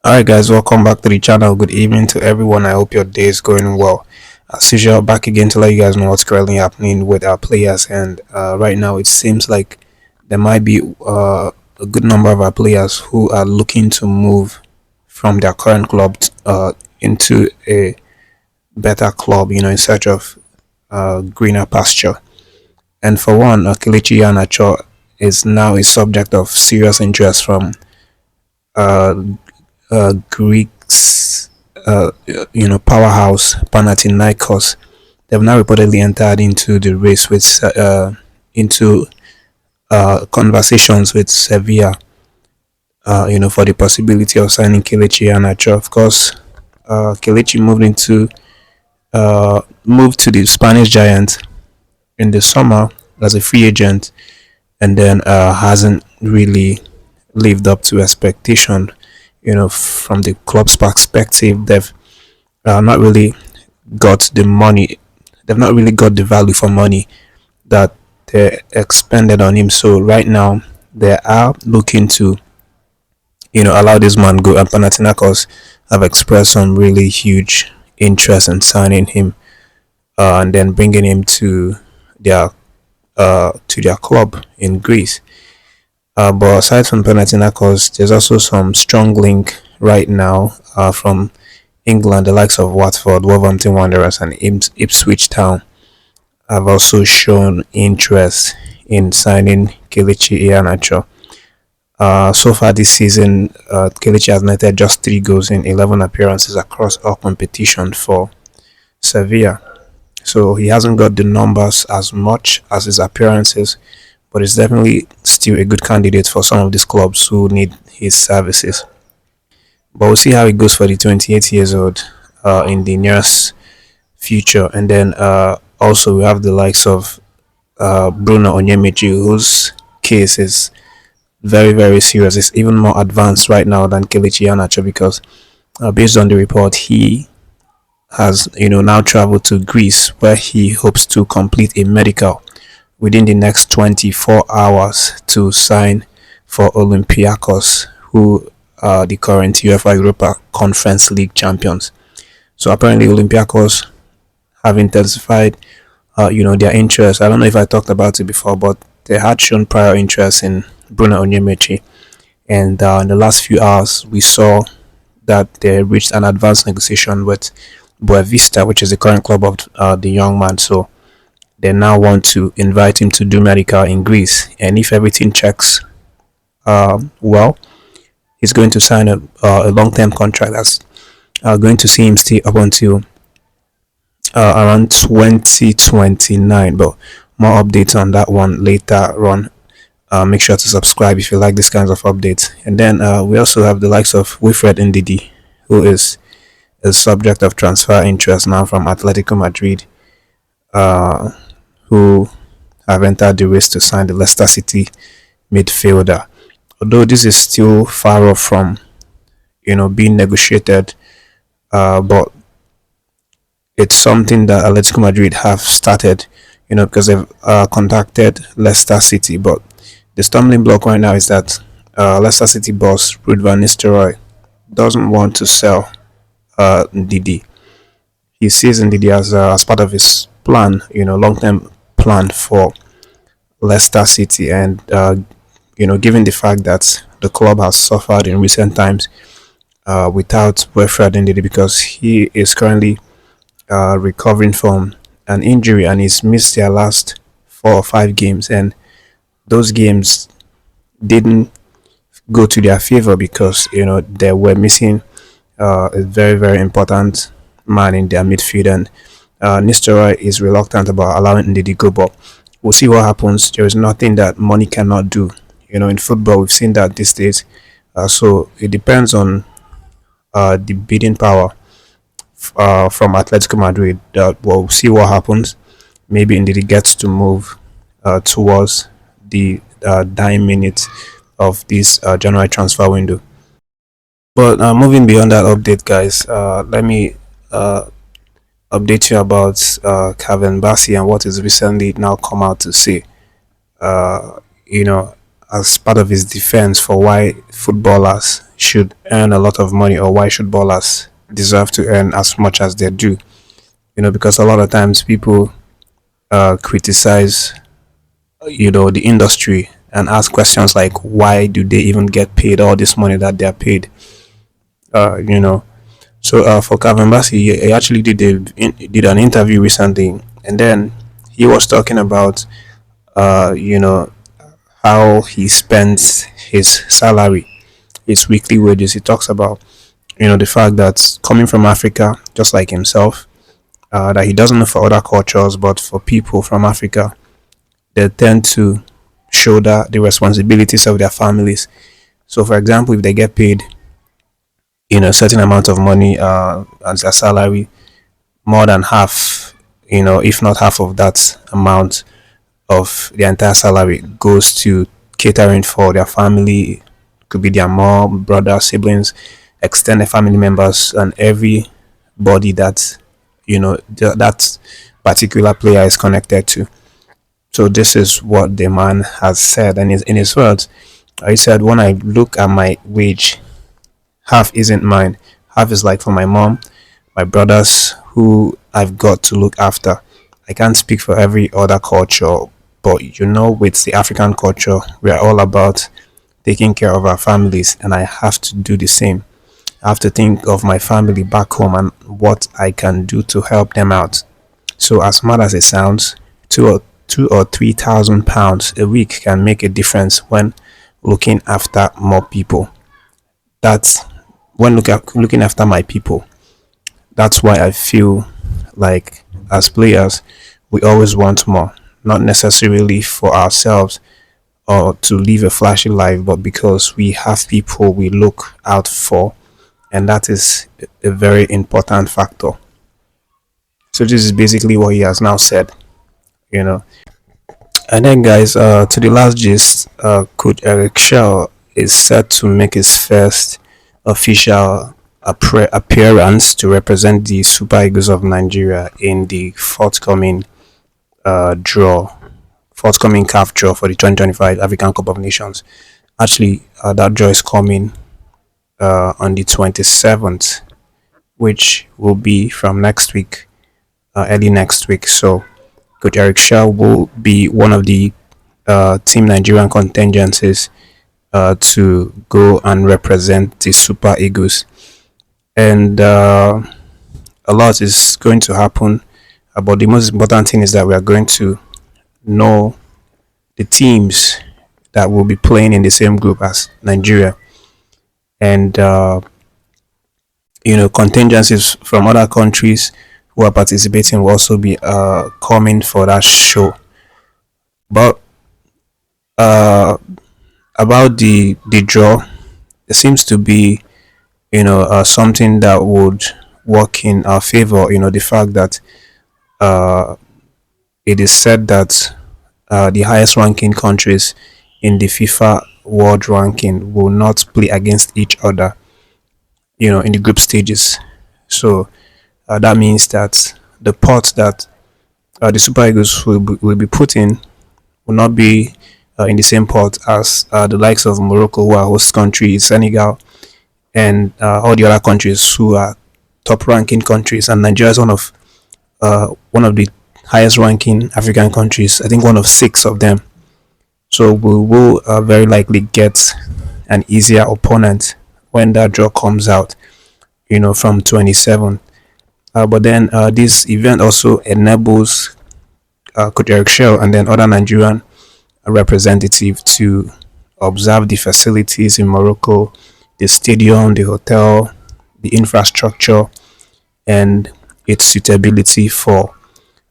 Alright guys, welcome back to the channel. Good evening to everyone. I hope your day is going well. As usual, back again to let you guys know what's currently happening with our players, and right now it seems like there might be a good number of our players who are looking to move from their current club into a better club, in search of greener pasture. And for one, Kelechi Iheanacho is now a subject of serious interest from uh, Greeks, powerhouse Panathinaikos. They've now reportedly entered into the race with into conversations with Sevilla, for the possibility of signing Kelechi Iheanacho. Of course, Kelechi moved to the Spanish Giants in the summer as a free agent, and then hasn't really lived up to expectation. From the club's perspective, they've not really got the money. They've not really got the value for money that they expended on him. So right now, they are looking to, allow this man go. And Panathinaikos have expressed some really huge interest in signing him, and then bringing him their to their club in Greece. But aside from Panathinaikos, there's also some strong link right now from England. The likes of Watford, Wolverhampton Wanderers, and Ipswich Town have also shown interest in signing Kelechi Iheanacho. So far this season, Kelechi has netted just 3 goals in 11 appearances across all competition for Sevilla. So he hasn't got the numbers as much as his appearances, but it's definitely still a good candidate for some of these clubs who need his services. But we'll see how it goes for the 28 years old in the nearest future. And then also we have the likes of Bruno Onyemaechi, whose case is very, very serious. It's even more advanced right now than Kelechi Iheanacho, because based on the report, he has now traveled to Greece, where he hopes to complete a medical within the next 24 hours to sign for Olympiacos, who are the current UEFA Europa Conference League champions. So apparently Olympiacos have intensified their interest. I don't know if I talked about it before, but they had shown prior interest in Bruno Onyemaechi, and in the last few hours we saw that they reached an advanced negotiation with Boavista, which is the current club of the young man. So they now want to invite him to do medical in Greece, and if everything checks well, he's going to sign a long-term contract that's going to see him stay up until around 2029. But more updates on that one later on. Make sure to subscribe if you like these kinds of updates. And then we also have the likes of Wilfred Ndidi, who is a subject of transfer interest now from Atletico Madrid, who have entered the race to sign the Leicester City midfielder. Although this is still far off from being negotiated, but it's something that Atletico Madrid have started, because they've contacted Leicester City. But the stumbling block right now is that Leicester City boss Ruud van Nistelrooy doesn't want to sell Ndidi. He sees Ndidi as part of his plan, long-term plan for Leicester City, and given the fact that the club has suffered in recent times without Wilfred Ndidi, because he is currently recovering from an injury and he's missed their last 4 or 5 games, and those games didn't go to their favor because they were missing a very, very important man in their midfield, and Nistelrooy is reluctant about allowing Ndidi go. But we'll see what happens. There is nothing that money cannot do. In football, we've seen that these days. So it depends on the bidding power from Atletico Madrid. We'll see what happens. Maybe Ndidi gets to move towards the dying minutes of this January transfer window. But moving beyond that update, guys, let me update you about Bassey and what is recently now come out to say. Uh, you know, as part of his defense for why footballers should earn a lot of money, or why should ballers deserve to earn as much as they do. Because a lot of times people criticize, the industry, and ask questions like, why do they even get paid all this money that they're paid? Uh, you know, so for Calvin Bassey, he actually did an interview recently, and then he was talking about, you know, how he spends his salary, his weekly wages. He talks about, the fact that coming from Africa, just like himself, that he doesn't know for other cultures, but for people from Africa, they tend to shoulder the responsibilities of their families. So, for example, if they get paid, a certain amount of money as their salary, more than half, if not half of that amount of their entire salary goes to catering for their family. Could be their mom, brother, siblings, extended family members, and everybody that that particular player is connected to. So this is what the man has said, and in his words, he said, "When I look at my wage, half isn't mine. Half is like for my mom, my brothers, who I've got to look after. I can't speak for every other culture, but with the African culture, we are all about taking care of our families, and I have to do the same. I have to think of my family back home and what I can do to help them out. So as mad as it sounds, £2,000 or £3,000 a week can make a difference when looking after more people. That's when looking after my people. That's why I feel like, as players, we always want more, not necessarily for ourselves or to live a flashy life, but because we have people we look out for, and that is a very important factor." So this is basically what he has now said, you know. And then, guys, to the last gist, Coach Eric Shaw is set to make his first official appearance to represent the Super Eagles of Nigeria in the draw, forthcoming CAF draw for the 2025 African Cup of Nations. Actually, that draw is coming on the 27th, which will be from next week, early next week. So, Coach Eric Shaw will be one of the Team Nigerian contingencies to go and represent the Super Eagles. And a lot is going to happen. But the most important thing is that we are going to know the teams that will be playing in the same group as Nigeria. And, contingencies from other countries who are participating will also be coming for that show. But about the draw, there seems to be something that would work in our favor. The fact that uh, it is said that the highest ranking countries in the FIFA world ranking will not play against each other, in the group stages. So that means that the pot that the Super Eagles will be put in will not be in the same pot as the likes of Morocco, who are host country, Senegal, and all the other countries who are top ranking countries. And Nigeria is one of the highest ranking African countries. I think one of six of them. So we will very likely get an easier opponent when that draw comes out, from 27. But then this event also enables Coach Eric Shell and then other Nigerian representative to observe the facilities in Morocco, the stadium, the hotel, the infrastructure, and its suitability for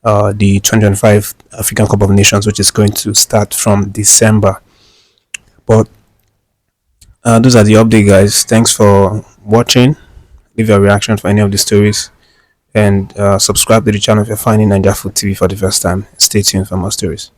the 2025 African Cup of Nations, which is going to start from December. But those are the update, guys. Thanks for watching. Leave your reaction for any of the stories, and subscribe to the channel if you're finding Nigeria Food TV for the first time. Stay tuned for more stories.